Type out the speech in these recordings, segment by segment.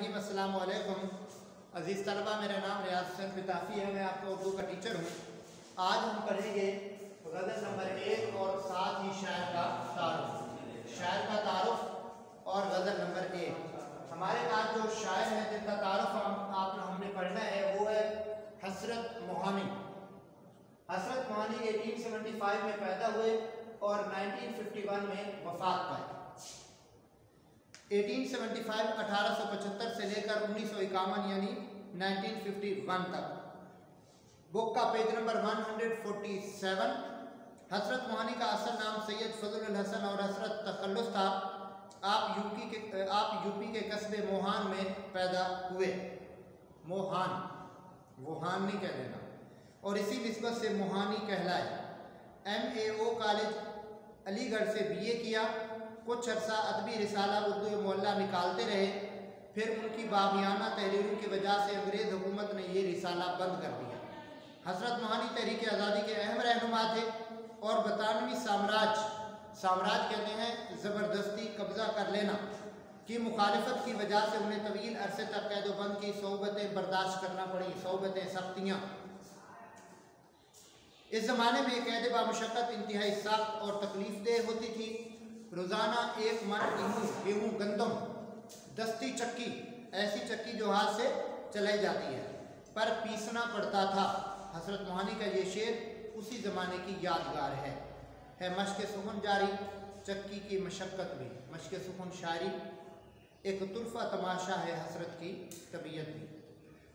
रहीम। अस्सलाम वालेकुम अज़ीज़ तलबा, मेरा नाम रियाज हुसैन बिताफ़ी है, मैं आपका उर्दू का टीचर हूँ। आज हम पढ़ेंगे गज़ल नंबर 1 और साथ ही शायर का तारुफ और गज़ल नंबर 1। हमारे आज जो शायर है जिनका तारुफ हमने पढ़ना है वो है हसरत मोहानी। हसरत मोहानी 1875 में पैदा हुए और 1951 में वफ़ात पाए। 1875 1875 से लेकर 1951 यानी 1951 तक। बुक का पेज नंबर 147। हसरत मोहानी का असल नाम सैयद फजल हसन और हसरत तखल्लुस था। आप यूपी के कस्बे मोहान में पैदा हुए। मोहान, वोहान नहीं कह देना, और इसी निस्बत से मोहानी कहलाए। MAO कॉलेज अलीगढ़ से BA किया। कुछ अर्सा अदबी रिसाला उर्दू मोहल्ला निकालते रहे, फिर उनकी बाबियाना तहरीरों की वजह से अंग्रेज़ हुकूमत ने ये रिसाला बंद कर दिया। हसरत मोहानी तहरीक आज़ादी के अहम रहनुमा थे और बरतानवी साम्राज्य कहते हैं ज़बरदस्ती कब्ज़ा कर लेना की मुखालिफत की वजह से उन्हें तवील अरसे तक कैदोबंद की सोबतें बर्दाश्त करना पड़ी, सोबतें सख्तियाँ। इस ज़माने में कैद बामुशक्क़त इंतहाई सख्त और तकलीफ देह होती थी। रोज़ाना 1 मन गेहूँ गंदम, दस्ती चक्की, ऐसी चक्की जो हाथ से चलाई जाती है, पर पीसना पड़ता था। हसरत मोहानी का ये शेर उसी ज़माने की यादगार है मश्क सुखन जारी, चक्की की मशक्क़त भी, मश्क सुखन शायरी एक तुरफा तमाशा है हसरत की तबीयत भी।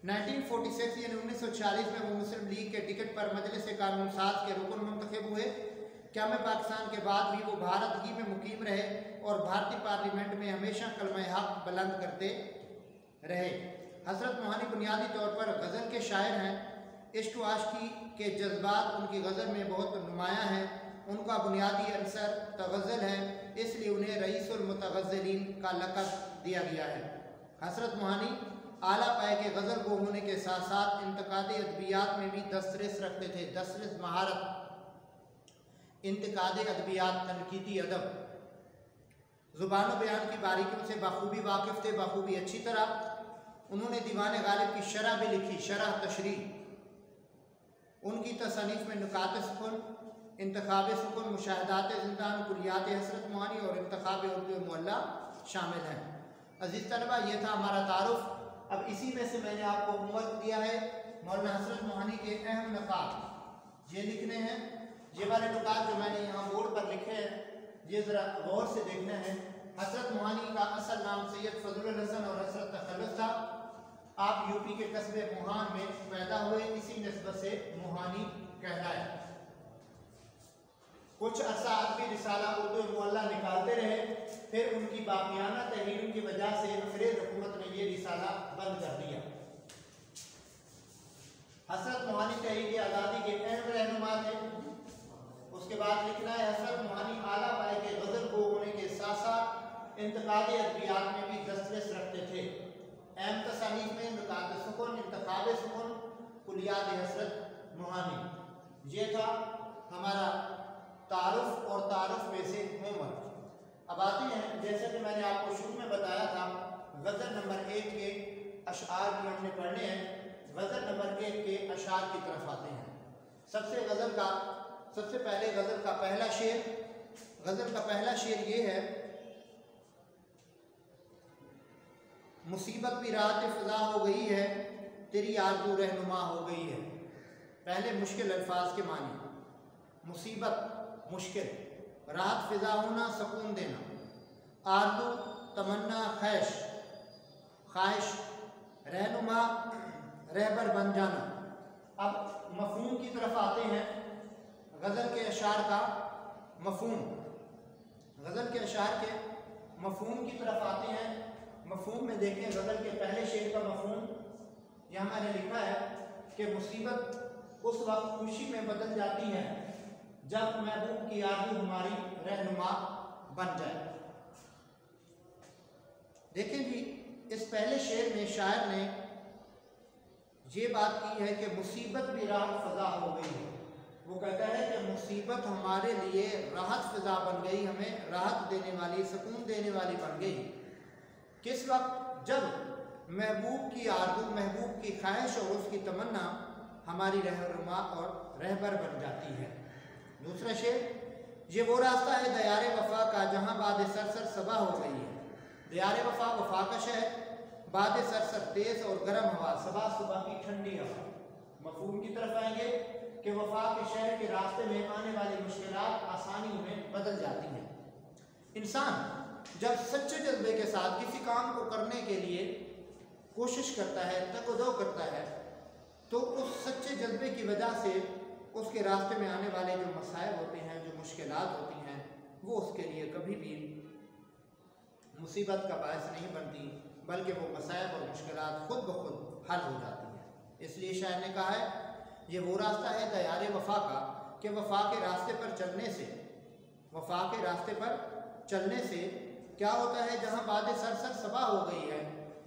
1946 यानी 1946 में वो मुस्लिम लीग के टिकट पर मजलिस कानून साज के रुकन मुंतखब हुए। क़याम पाकिस्तान के बाद भी वो भारत ही में मुकीम रहे और भारतीय पार्लियामेंट में हमेशा कलमा हक़ बुलंद करते रहे। हसरत मोहानी बुनियादी तौर पर गज़ल के शायर हैं। इश्क व आशिकी के जज्बात उनकी गज़ल में बहुत नुमायाँ हैं। उनका बुनियादी अंसर तग़ज़्ज़ुल है, इसलिए उन्हें रईसुल मुतग़ज़्ज़िलीन का लक़ब दिया गया है। हसरत मोहानी आला पाए के गज़ल गो होने के साथ साथ इंतकाद अदबियात में भी दस्तरस रखते थे। दस्तरस महारत, इंतकाद अदबियात, तनकीदी अदब, ज़ुबान व बयान की बारीकियों से बखूबी वाकिफ़ थे, बखूबी अच्छी तरह। उन्होंने दीवान गालिब की शरह भी लिखी, शरह तशरीह। उनकी तसनीफ़ में नुकात सुकुन, इंतखाब सुकुन, मुशाहदात ज़िंदान, कुलियात हसरत मोहानी और इंतखाब उर्दू मोहल्ला शामिल हैं। अज़ीज़ तलबा, ये था हमारा तारुफ। अब इसी में से मैंने आपको होमवर्क दिया है मौलाना हसरत मोहानी के अहम नुकात ये लिखने हैं। ये वाले नुकात जो मैंने यहाँ बोर्ड पर लिखे हैं ये ज़रा गौर से देखने हैं। हसरत मोहानी का असल नाम सैयद फजल हसन और हसरत तखल्लुस था। आप यूपी के कस्बे मोहान में पैदा हुए, इसी निस्बत से मोहानी कहलाए। कुछ अरसा अदबी रिसाला उर्दू मोहल्ला निकालते रहे, फिर उनकी बाक़ियाना तहरीरों की वजह से अंग्रेज़ हुकूमत ने ये रिसाला बंद कर दिया। हसरत मोहानी तहरीक आज़ादी के अहम रहनुमा थे। उसके बाद लिखना है हसरत मोहानी आला पाए के गज़ल गो होने के साथ साथ इंतकाद अदबियात में भी दस्तरस रखते थे। अहम तसानीफ में नुकात सुकुन, इंतखाब सुकुन, कुलियात हसरत मोहानी। ये था हमारा तारुफ और तारुफ में से होमवर्क। अब आते हैं, जैसे कि मैंने आपको शुरू में बताया था, गज़ल नंबर 1 के अशआर भी हमने पढ़ने हैं। गज़ल नंबर 1 के अशआर की तरफ आते हैं। सबसे पहले गज़ल का पहला शेर ये है, मुसीबत भी रात फ़िज़ा हो गई है, तेरी आरज़ू रहनुमा हो गई है। पहले मुश्किल अल्फाज के मानी, मुसीबत मुश्किल, राहत फ़िज़ा होना सुकून देना, आरज़ू तमन्ना ख्वाहिश, रहनुमा रहबर बन जाना। अब मफ़हूम की तरफ आते हैं। गज़ल के अशार का मफ़हूम, गज़ल के अशार के मफ़हूम की तरफ आते हैं। मफ़हूम में देखें, गज़ल के पहले शेर का मफ़हूम यहाँ मैंने लिखा है कि मुसीबत उस वक्त खुशी में बदल जाती है जब महबूब की आरज़ू हमारी रहनुमा बन जाए। देखें जी, इस पहले शेर में शायर ने ये बात की है कि मुसीबत भी राहत फ़िज़ा हो गई है। वो कहता है कि मुसीबत हमारे लिए राहत फ़िज़ा बन गई, हमें राहत देने वाली, सुकून देने वाली बन गई। किस वक्त? जब महबूब की आरज़ू, महबूब की ख्वाहिश और उसकी तमन्ना हमारी रहनुमा और रहबर बन जाती है। दूसरा शेर, ये वो रास्ता है दयारे वफा का जहाँ बाद सरसर सबा हो गई है। दयारे वफा, वफा का शहर, बाद सरसर तेज़ और गर्म हवा, सबा सुबह की ठंडी हवा। मफहूम की तरफ आएंगे कि वफा के शहर के रास्ते में आने वाली मुश्किलात आसानी में बदल जाती हैं। इंसान जब सच्चे जज्बे के साथ किसी काम को करने के लिए कोशिश करता है, तकदो करता है, तो उस सच्चे जज्बे की वजह से उसके रास्ते में आने वाले जो मसाइब होते हैं, जो मुश्किलात होती हैं, वो उसके लिए कभी भी मुसीबत का बायस नहीं बनती, बल्कि वो मसाइब और मुश्किलात खुद ब खुद हल हो जाती हैं। इसलिए शायर ने कहा है, ये वो रास्ता है दयारे वफा का कि वफा के रास्ते पर चलने से, वफा के रास्ते पर चलने से क्या होता है, जहाँ बाद सरसर सबा हो गई है,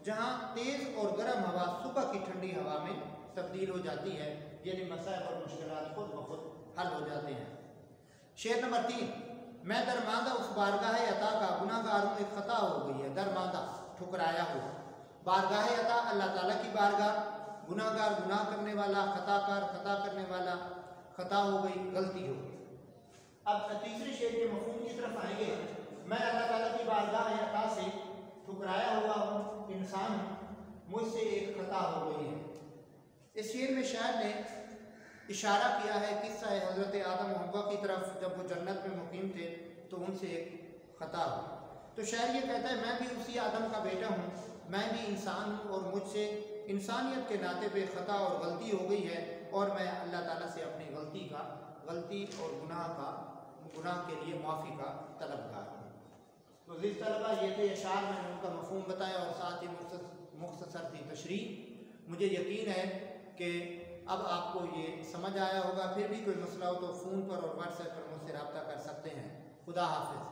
जहाँ तेज़ और गर्म हवा सुबह की ठंडी हवा में तब्दील हो जाती है, यानी मसाइब और मुश्किलात खुद ब खुद हल हो जाते हैं। शेर नंबर 3, मैं दरमांदा उस बारगाह अता का, गुनाहगार हूँ एक ख़ता हो गई है। दरमांदा, ठुकराया हुआ। बारगाह अता अल्लाह ताला की बारगाह, गुनाहगार गुनाह करने वाला, खताकार खता करने वाला, खता हो गई, गलती हो गई। अब तीसरे शेर के मफहूम की तरफ आएंगे, मैं अल्लाह ताला की बारगाह अता से ठुकराया हुआ हूँ, इंसान मुझसे एक खता हो गई है। इस शेर में शायर ने इशारा किया है किस्सा है हज़रत आदम और हव्वा की तरफ। जब वो जन्नत में मुकीम थे तो उनसे एक ख़ता हुई। तो शायर ये कहता है, मैं भी उसी आदम का बेटा हूँ, मैं भी इंसान हूँ और मुझसे इंसानियत के नाते पे ख़ता और गलती हो गई है, और मैं अल्लाह ताला से अपनी गलती और गुनाह के लिए माफ़ी का तलबगार हूँ। तो जिस तलबा ये थे अशार, मैंने उनका मफहूम बताया और साथ ही मुख्तसर थी तशरीह। मुझे यकीन है कि अब आपको ये समझ आया होगा। फिर भी कोई मसला हो तो फ़ोन पर और व्हाट्सएप पर मुझसे रब्ता कर सकते हैं। खुदा हाफिज़।